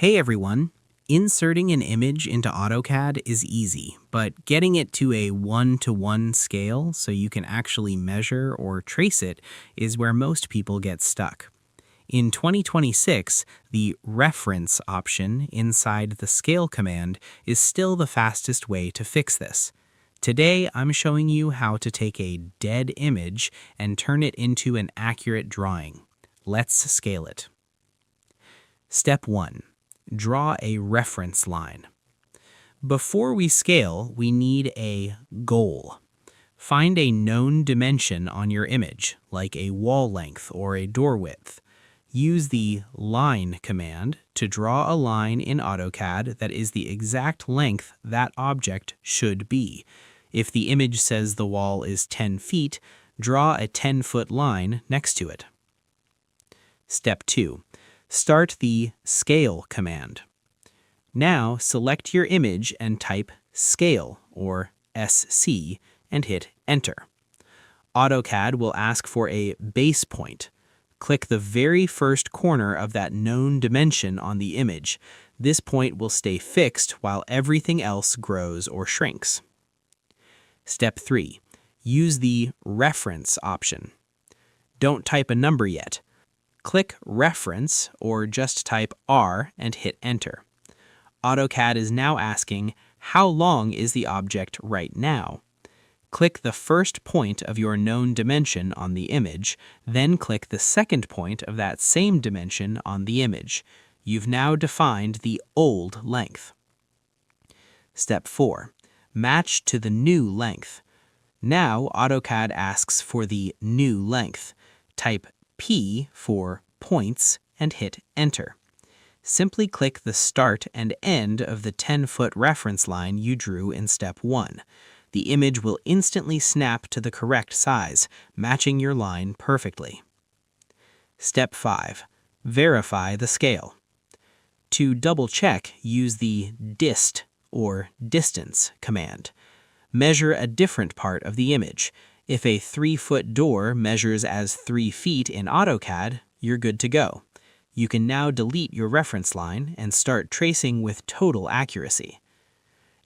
Hey everyone! Inserting an image into AutoCAD is easy, but getting it to a one-to-one scale so you can actually measure or trace it is where most people get stuck. In 2026, the reference option inside the scale command is still the fastest way to fix this. Today, I'm showing you how to take a dead image and turn it into an accurate drawing. Let's scale it. Step 1. Draw a reference line. Before we scale, we need a goal. Find a known dimension on your image, like a wall length or a door width. Use the line command to draw a line in AutoCAD that is the exact length that object should be. If the image says the wall is 10 feet, draw a 10-foot line next to it. Step 2. Start the Scale command. Now select your image and type Scale, or SC, and hit Enter. AutoCAD will ask for a base point. Click the very first corner of that known dimension on the image. This point will stay fixed while everything else grows or shrinks. Step 3. Use the Reference option. Don't type a number yet. Click Reference or just type R and hit Enter. AutoCAD is now asking, how long is the object right now? Click the first point of your known dimension on the image, then click the second point of that same dimension on the image. You've now defined the old length. Step 4. Match to the new length. Now AutoCAD asks for the new length. Type P for points and hit Enter. Simply click the start and end of the 10-foot reference line you drew in Step 1. The image will instantly snap to the correct size, matching your line perfectly. Step 5. Verify the scale. To double-check, use the dist or distance command. Measure a different part of the image. If a 3-foot door measures as 3 feet in AutoCAD, you're good to go. You can now delete your reference line and start tracing with total accuracy.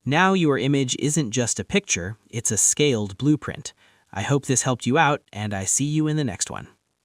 Now your image isn't just a picture, it's a scaled blueprint. I hope this helped you out, and I see you in the next one.